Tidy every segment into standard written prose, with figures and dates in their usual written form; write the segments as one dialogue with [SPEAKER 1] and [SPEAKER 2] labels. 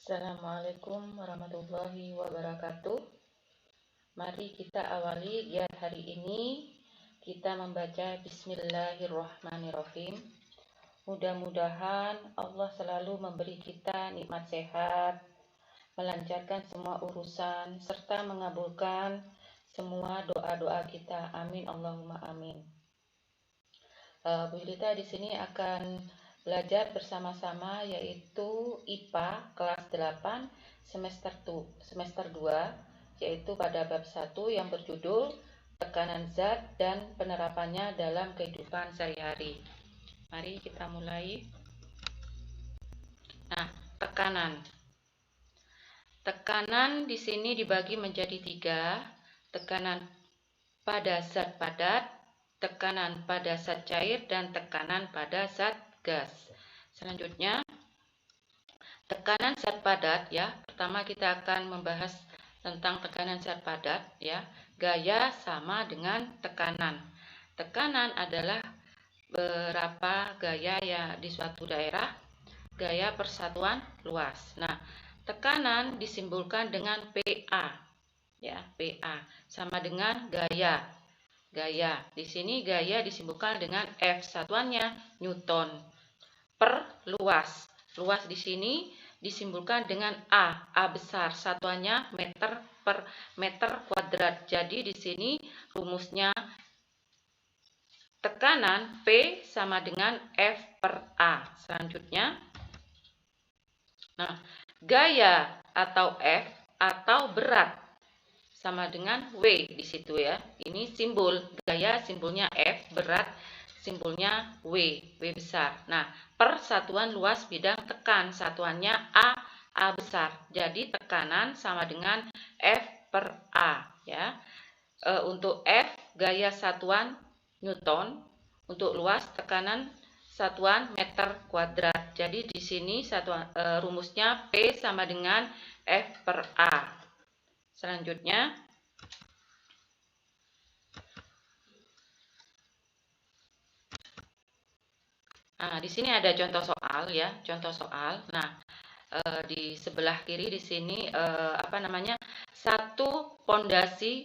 [SPEAKER 1] Assalamualaikum warahmatullahi wabarakatuh. Mari kita awali giat hari ini. Kita membaca Bismillahirrahmanirrahim. Mudah-mudahan Allah selalu memberi kita nikmat sehat, melancarkan semua urusan, serta mengabulkan semua doa-doa kita. Amin Allahumma amin. Bu Lita di sini akan belajar bersama-sama yaitu IPA kelas 8 semester 2, yaitu pada bab 1 yang berjudul tekanan zat dan penerapannya dalam kehidupan sehari-hari. Mari kita mulai. Nah, tekanan. Tekanan di sini dibagi menjadi 3, tekanan pada zat padat, tekanan pada zat cair, dan tekanan pada zat gas. Selanjutnya, tekanan zat padat ya. Pertama kita akan membahas tentang tekanan zat padat ya. Gaya sama dengan tekanan. Tekanan adalah berapa gaya ya di suatu daerah, gaya persatuan luas. Nah, tekanan disimbolkan dengan PA ya, PA sama dengan gaya. Gaya di sini gaya disimbolkan dengan F, satuannya Newton per luas. Luas di sini disimbolkan dengan A besar, satuannya meter per meter kuadrat. Jadi di sini rumusnya tekanan P sama dengan F per A. Selanjutnya, nah, gaya atau F atau berat sama dengan W di situ ya. Ini simbol gaya, simbolnya F, berat simbolnya W besar. Nah, per satuan luas bidang tekan, satuannya A besar. Jadi tekanan sama dengan F per A ya. Untuk F gaya satuan Newton, untuk luas tekanan satuan meter kuadrat. Jadi di sini satuan rumusnya P sama dengan F per A. Selanjutnya, nah, di sini ada contoh soal ya, contoh soal. Nah, di sebelah kiri di sini satu pondasi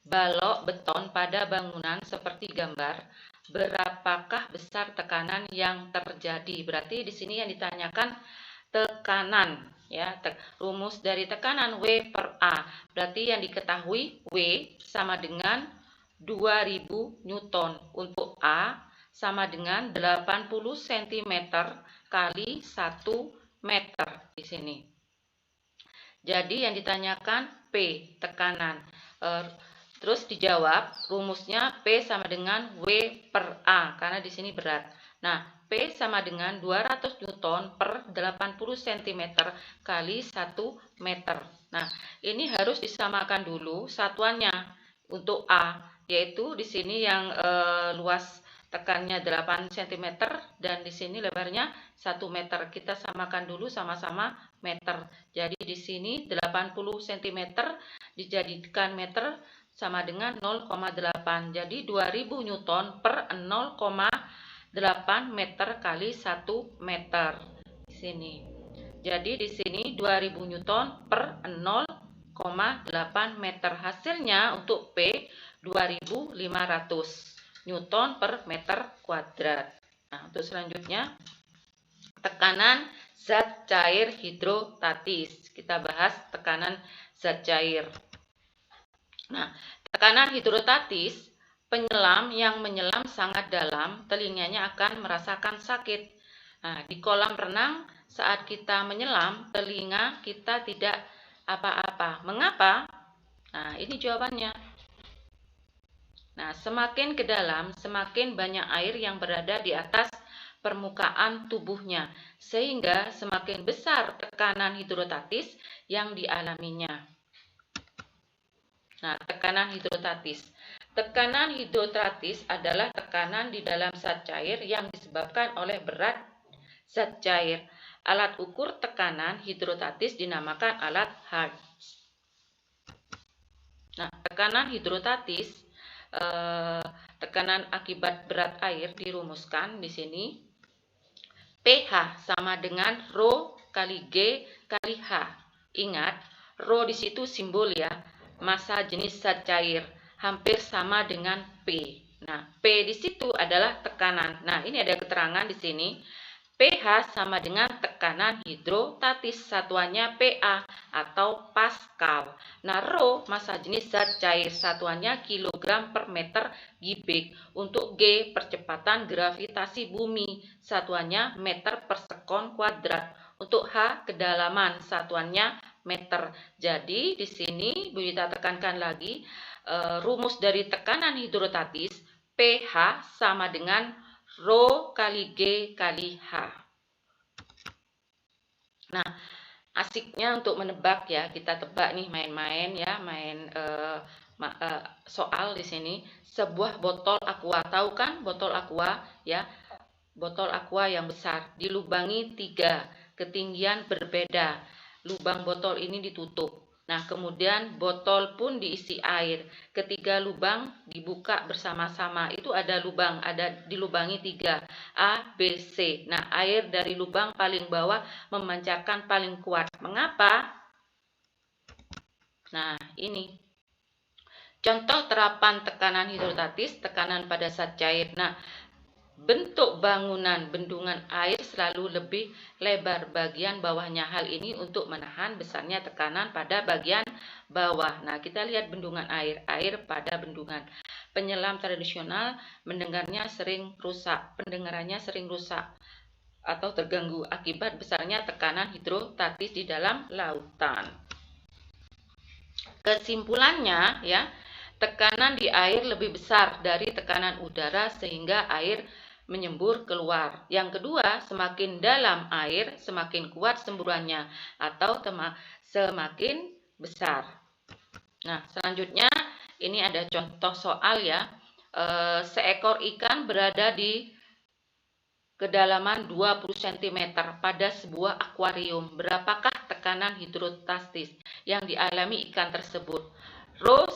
[SPEAKER 1] balok beton pada bangunan seperti gambar. Berapakah besar tekanan yang terjadi? Berarti di sini yang ditanyakan tekanan ya. Rumus dari tekanan W per A. Berarti yang diketahui W sama dengan 2000 Newton. Untuk A sama dengan 80 cm kali 1 meter di sini. Jadi yang ditanyakan P, tekanan. Terus dijawab rumusnya P sama dengan W per A karena di sini berat. Nah, P sama dengan 200 Newton per 80 cm kali 1 meter. Nah, ini harus disamakan dulu satuannya untuk A, yaitu di sini yang luas tekannya 8 cm dan di sini lebarnya 1 meter. Kita samakan dulu sama-sama meter. Jadi di sini 80 cm dijadikan meter sama dengan 0,8. Jadi 2000 Newton per 0,8 meter kali 1 meter di sini. Jadi di sini 2000 Newton per 0,8 meter. Hasilnya untuk P 2500 Newton per meter kuadrat. Nah, untuk selanjutnya, tekanan zat cair hidrostatis. Kita bahas tekanan zat cair. Nah, tekanan hidrostatis, penyelam yang menyelam sangat dalam, telinganya akan merasakan sakit. Nah, di kolam renang saat kita menyelam, telinga kita tidak apa-apa. Mengapa? Nah, ini jawabannya. Nah, semakin ke dalam, semakin banyak air yang berada di atas permukaan tubuhnya, sehingga semakin besar tekanan hidrostatis yang dialaminya. Nah, tekanan hidrostatis. Tekanan hidrostatis adalah tekanan di dalam zat cair yang disebabkan oleh berat zat cair. Alat ukur tekanan hidrostatis dinamakan alat Hertz. Nah, tekanan hidrostatis, tekanan akibat berat air dirumuskan di sini. pH sama dengan rho kali G kali H. Ingat, Rho di situ simbol ya, massa jenis zat cair, hampir sama dengan P. Nah, P di situ adalah tekanan. Nah, ini ada keterangan di sini. pH sama dengan tekanan hidrostatis, satuannya PA atau Pascal. Nah, Rho massa jenis zat cair, satuannya kilogram per meter kubik. Untuk G percepatan gravitasi bumi, satuannya meter per sekon kuadrat. Untuk H kedalaman, satuannya meter. Jadi di sini Bu Yita tekankan lagi rumus dari tekanan hidrostatis pH sama dengan Rho kali G kali H. Nah, asiknya untuk menebak ya, kita tebak nih main-main ya, soal di sini. Sebuah botol aqua, tahu kan botol aqua ya? Botol aqua yang besar dilubangi 3, ketinggian berbeda. Lubang botol ini ditutup. Nah, kemudian botol pun diisi air. Ketiga lubang dibuka bersama-sama. Itu ada lubang, ada dilubangi 3, A, B, C. Nah, air dari lubang paling bawah memancarkan paling kuat. Mengapa? Nah, ini contoh terapan tekanan hidrostatis, tekanan pada zat cair. Nah, bentuk bangunan bendungan air selalu lebih lebar bagian bawahnya. Hal ini untuk menahan besarnya tekanan pada bagian bawah. Nah, kita lihat bendungan air pada bendungan. Penyelam tradisional pendengarannya sering rusak atau terganggu akibat besarnya tekanan hidrostatis di dalam lautan. Kesimpulannya ya, tekanan di air lebih besar dari tekanan udara sehingga air menyembur keluar. Yang kedua, semakin dalam air, semakin kuat semburannya atau semakin besar. Nah, selanjutnya ini ada contoh soal ya. Seekor ikan berada di kedalaman 20 cm pada sebuah akuarium. Berapakah tekanan hidrostatis yang dialami ikan tersebut? Rho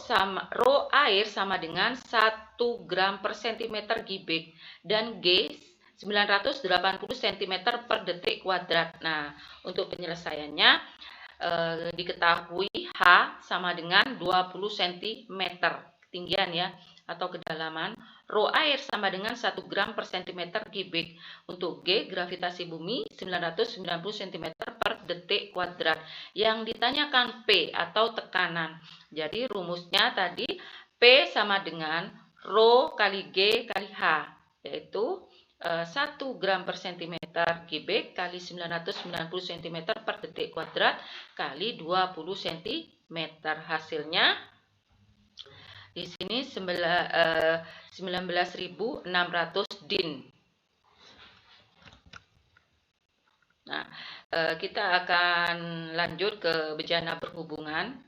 [SPEAKER 1] air sama dengan 1 gram per cm kubik dan G 980 cm per detik kuadrat. Nah, untuk penyelesaiannya diketahui H sama dengan 20 cm ketinggian ya atau kedalaman. Rho air sama dengan 1 gram per cm kubik. Untuk G gravitasi bumi 990 cm per detik kuadrat. Yang ditanyakan P atau tekanan. Jadi rumusnya tadi P sama dengan Rho kali G kali H, yaitu 1 gram per cm kubik kali 990 cm per detik kuadrat kali 20 cm. Hasilnya di sini 19.600 din. Nah, kita akan lanjut ke bejana berhubungan.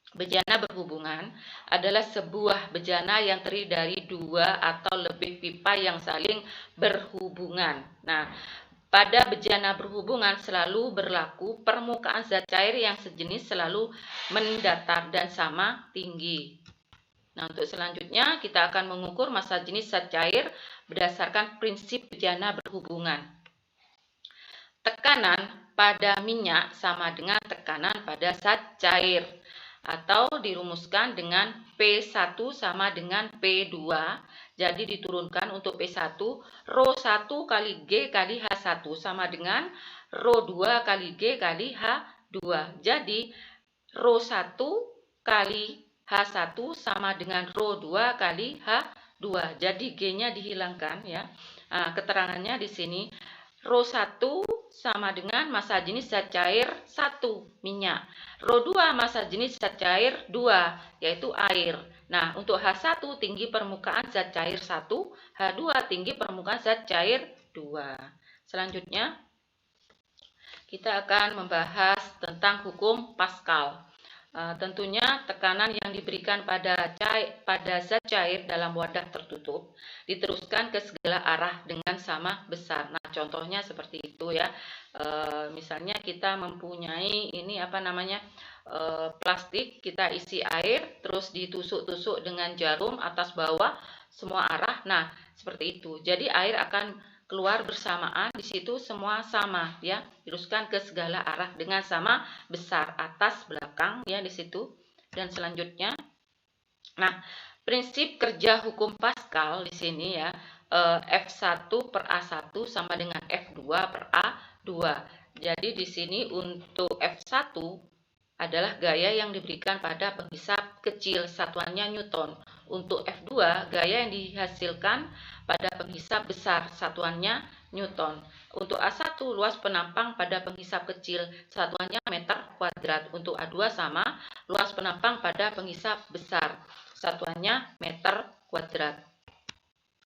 [SPEAKER 1] Bejana berhubungan adalah sebuah bejana yang terdiri dari 2 atau lebih pipa yang saling berhubungan. Nah, pada bejana berhubungan selalu berlaku permukaan zat cair yang sejenis selalu mendatar dan sama tinggi. Nah, untuk selanjutnya kita akan mengukur massa jenis zat cair berdasarkan prinsip bejana berhubungan. Tekanan pada minyak sama dengan tekanan pada zat cair atau dirumuskan dengan P1 sama dengan P2. Jadi diturunkan untuk P1, Rho 1 kali G kali H1 sama dengan Rho 2 kali G kali H2. Jadi Rho 1 kali H1 sama dengan Rho 2 kali H2. Jadi G-nya dihilangkan ya. Nah, keterangannya di sini Rho 1 sama dengan massa jenis zat cair 1, minyak. Rho 2 massa jenis zat cair 2, yaitu air. Nah, untuk H1 tinggi permukaan zat cair 1, H2 tinggi permukaan zat cair 2. Selanjutnya, kita akan membahas tentang hukum Pascal. Tentunya tekanan yang diberikan pada zat cair dalam wadah tertutup diteruskan ke segala arah dengan sama besar. Nah, contohnya seperti itu ya. Misalnya kita mempunyai ini plastik, kita isi air, terus ditusuk-tusuk dengan jarum atas bawah semua arah. Nah, seperti itu. Jadi air akan keluar bersamaan, di situ semua sama ya, diluruskan ke segala arah dengan sama besar, atas, belakang ya di situ. Dan selanjutnya, nah, prinsip kerja hukum Pascal di sini ya, F1 per A1 sama dengan F2 per A2. Jadi di sini untuk F1 adalah gaya yang diberikan pada penghisap kecil, satuannya Newton. Untuk F2, gaya yang dihasilkan pada penghisap besar, satuannya Newton. Untuk A1, luas penampang pada penghisap kecil, satuannya meter kuadrat. Untuk A2 sama, luas penampang pada penghisap besar, satuannya meter kuadrat.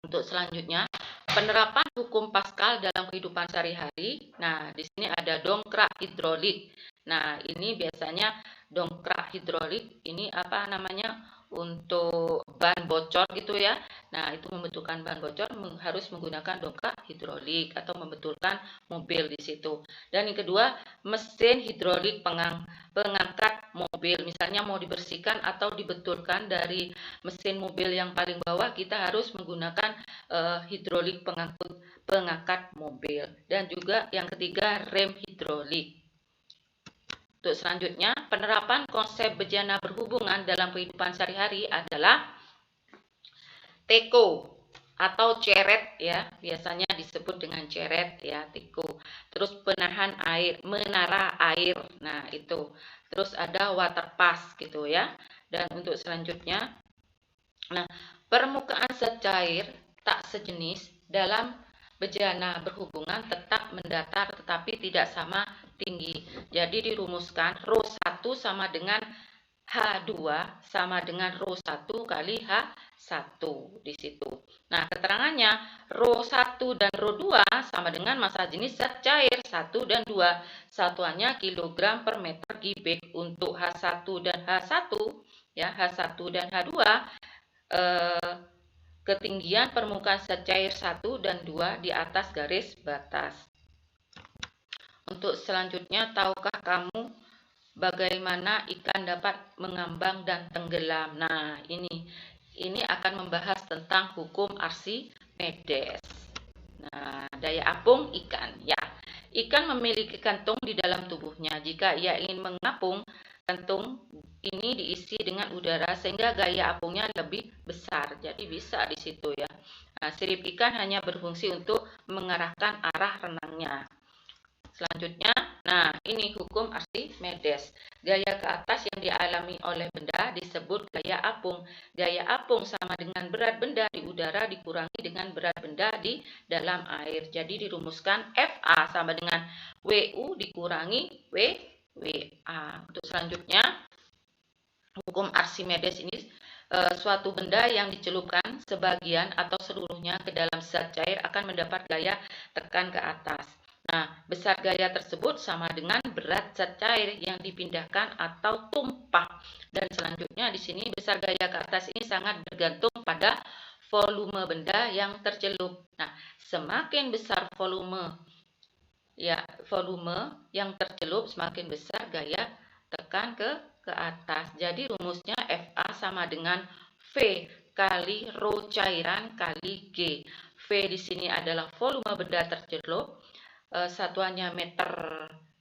[SPEAKER 1] Untuk selanjutnya, penerapan hukum Pascal dalam kehidupan sehari-hari. Nah, di sini ada dongkrak hidrolik. Nah, ini biasanya dongkrak hidrolik ini apa namanya? Untuk ban bocor gitu ya. Nah, itu membentukkan ban bocor harus menggunakan dongkrak hidrolik atau membetulkan mobil di situ. Dan yang kedua, mesin hidrolik pengangkat mobil. Misalnya mau dibersihkan atau dibetulkan dari mesin mobil yang paling bawah, kita harus menggunakan hidrolik pengangkat mobil. Dan juga yang ketiga, rem hidrolik. Untuk selanjutnya, penerapan konsep bejana berhubungan dalam kehidupan sehari-hari adalah teko atau ceret ya, biasanya disebut dengan ceret ya, teko. Terus penahan air, menara air. Nah, itu. Terus ada water pass gitu ya. Dan untuk selanjutnya, nah, permukaan secair tak sejenis dalam bejana berhubungan tetap mendatar tetapi tidak sama tinggi. Jadi dirumuskan ρ1 sama dengan H2 sama dengan ρ1 kali H1 di situ. Nah, keterangannya ρ1 dan ρ2 sama dengan massa jenis zat cair 1 dan 2. Satuannya kilogram per meter kubik. Untuk H1 dan H1 ya, H1 dan H2 ketinggian permukaan zat cair 1 dan 2 di atas garis batas. Untuk selanjutnya, tahukah kamu bagaimana ikan dapat mengambang dan tenggelam? Nah, ini akan membahas tentang hukum Archimedes. Nah, daya apung ikan ya. Ikan memiliki kantung di dalam tubuhnya. Jika ia ingin mengapung, kantung ini diisi dengan udara sehingga gaya apungnya lebih besar. Jadi bisa di situ ya. Nah, sirip ikan hanya berfungsi untuk mengarahkan arah renangnya. Selanjutnya, nah ini hukum Archimedes. Gaya ke atas yang dialami oleh benda disebut gaya apung. Gaya apung sama dengan berat benda di udara dikurangi dengan berat benda di dalam air. Jadi dirumuskan FA sama dengan WU dikurangi WA. Untuk selanjutnya, hukum Archimedes ini suatu benda yang dicelupkan sebagian atau seluruhnya ke dalam zat cair akan mendapat gaya tekan ke atas. Nah, besar gaya tersebut sama dengan berat zat cair yang dipindahkan atau tumpah. Dan selanjutnya di sini besar gaya ke atas ini sangat bergantung pada volume benda yang tercelup. Nah, semakin besar volume yang tercelup, semakin besar gaya tekan ke atas. Jadi rumusnya FA sama dengan V kali ρ cairan kali G. V di sini adalah volume benda tercelup, satuannya meter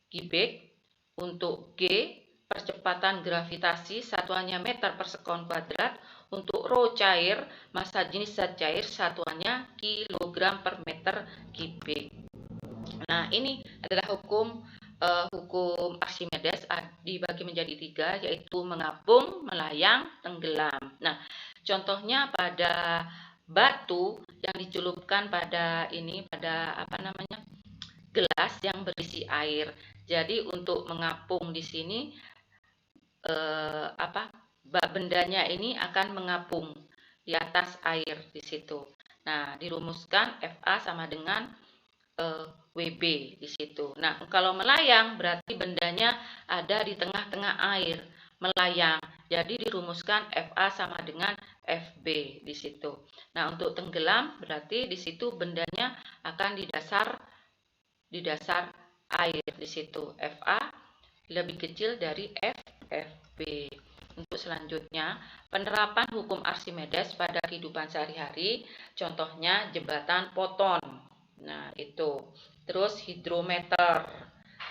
[SPEAKER 1] kubik. Untuk G, percepatan gravitasi, satuannya meter per sekon kuadrat. Untuk ρ cair, massa jenis zat cair, satuannya kilogram per meter kubik. Nah, ini adalah hukum Archimedes dibagi menjadi 3, yaitu mengapung, melayang, tenggelam. Nah, contohnya pada batu yang dicelupkan pada gelas yang berisi air. Jadi untuk mengapung di sini bendanya ini akan mengapung di atas air di situ. Nah, dirumuskan FA sama dengan WB di situ. Nah, kalau melayang berarti bendanya ada di tengah-tengah air, melayang. Jadi dirumuskan FA sama dengan FB di situ. Nah, untuk tenggelam berarti di situ bendanya akan di dasar air di situ. FA lebih kecil dari FB. Untuk selanjutnya, penerapan hukum Archimedes pada kehidupan sehari-hari, contohnya jembatan Poton. Nah, itu. Terus hidrometer,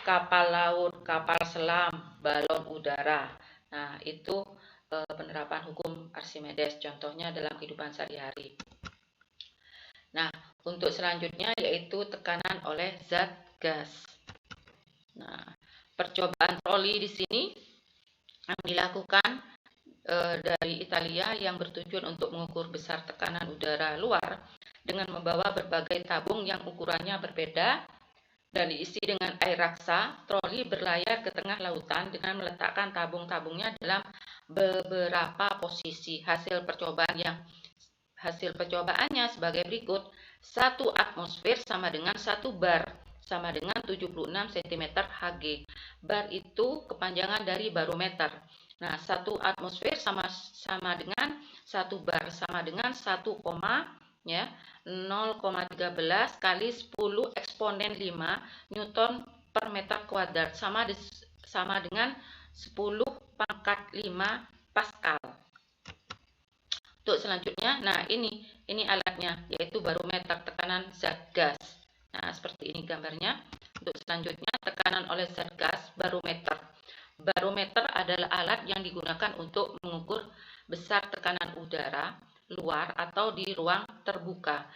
[SPEAKER 1] kapal laut, kapal selam, balon udara. Nah, itu penerapan hukum Archimedes, contohnya dalam kehidupan sehari-hari. Nah, untuk selanjutnya yaitu tekanan oleh zat gas. Nah, percobaan troli di sini yang dilakukan dari Italia yang bertujuan untuk mengukur besar tekanan udara luar dengan membawa berbagai tabung yang ukurannya berbeda dan diisi dengan air raksa. Troli berlayar ke tengah lautan dengan meletakkan tabung-tabungnya dalam beberapa posisi. Hasil percobaannya sebagai berikut. 1 atmosfer sama dengan 1 bar sama dengan 76 cm Hg. Bar itu kepanjangan dari barometer. Nah, 1 atmosfer sama dengan 1 bar sama dengan 1, ya 0,13 kali 10 eksponen 5 Newton per meter kuadrat sama dengan 10 pangkat 5 Pascal. Untuk selanjutnya, nah ini alatnya, yaitu barometer tekanan zat gas. Nah, seperti ini gambarnya. Untuk selanjutnya, tekanan oleh zat gas, barometer. Barometer adalah alat yang digunakan untuk mengukur besar tekanan udara luar atau di ruang terbuka.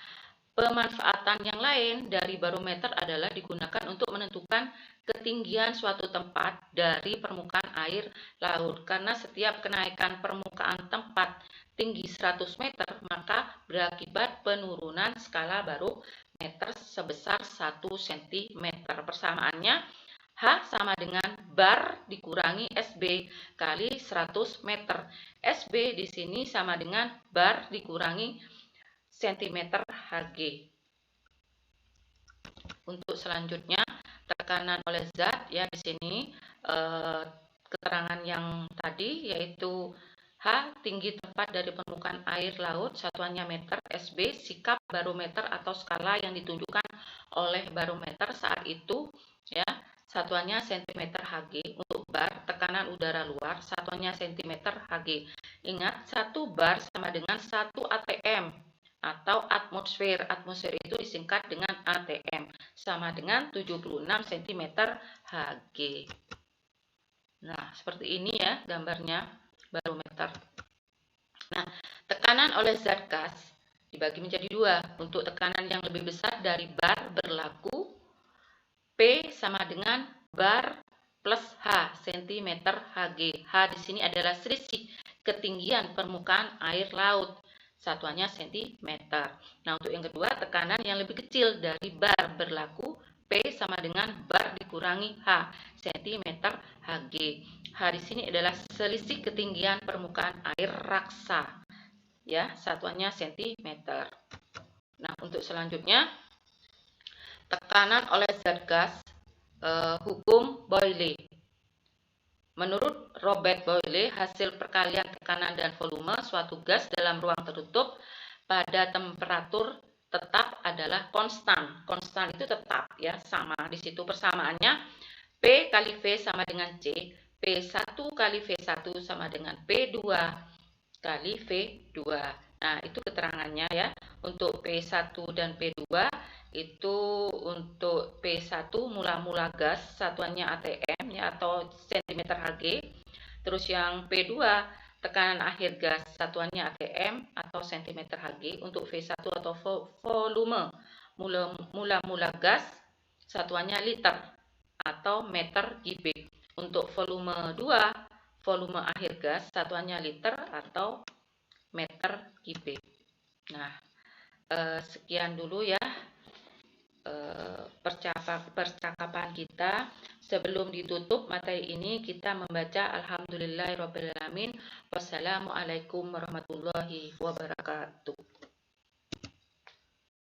[SPEAKER 1] Pemanfaatan yang lain dari barometer adalah digunakan untuk menentukan ketinggian suatu tempat dari permukaan air laut. Karena setiap kenaikan permukaan tempat tinggi 100 meter, maka berakibat penurunan skala barometer sebesar 1 cm. Persamaannya H sama dengan bar dikurangi SB kali 100 meter. SB di sini sama dengan bar dikurangi cm Hg. Untuk selanjutnya, tekanan oleh zat, ya di sini keterangan yang tadi yaitu H tinggi tempat dari permukaan air laut, satuannya meter. SB sikap barometer atau skala yang ditunjukkan oleh barometer saat itu, ya satuannya cm Hg. Untuk bar, tekanan udara luar, satuannya cm Hg. Ingat, 1 bar sama dengan 1 atm atau atmosfer. Atmosfer itu disingkat dengan atm, sama dengan 76 cm Hg. Nah, seperti ini ya gambarnya barometer. Nah, tekanan oleh zat gas dibagi menjadi 2. Untuk tekanan yang lebih besar dari bar berlaku P sama dengan bar plus H cm Hg. H di sini adalah selisih ketinggian permukaan air laut, satuannya cm. Nah, untuk yang kedua, tekanan yang lebih kecil dari bar berlaku P sama dengan bar dikurangi H cm Hg. H di sini adalah selisih ketinggian permukaan air raksa, ya satuannya cm. Nah, untuk selanjutnya, tekanan oleh zat gas, hukum Boyle. Menurut Robert Boyle, hasil perkalian tekanan dan volume suatu gas dalam ruang tertutup pada temperatur tetap adalah konstan. Konstan itu tetap, ya sama. Di situ persamaannya P kali V sama dengan C. P1 kali V1 sama dengan P2 kali V2. Nah, itu keterangannya ya. Untuk P1 dan P2 itu, untuk P1 mula-mula gas, satuannya atm ya atau cm Hg. Terus yang P2 tekanan akhir gas, satuannya atm atau cm Hg. Untuk V1 atau volume mula-mula gas, satuannya liter atau meter kubik. Untuk volume 2, volume akhir gas, satuannya liter atau meter kubik. Nah, sekian dulu ya percakapan kita. Sebelum ditutup materi ini, kita membaca Alhamdulillahirrabbilalamin. Wassalamualaikum warahmatullahi wabarakatuh.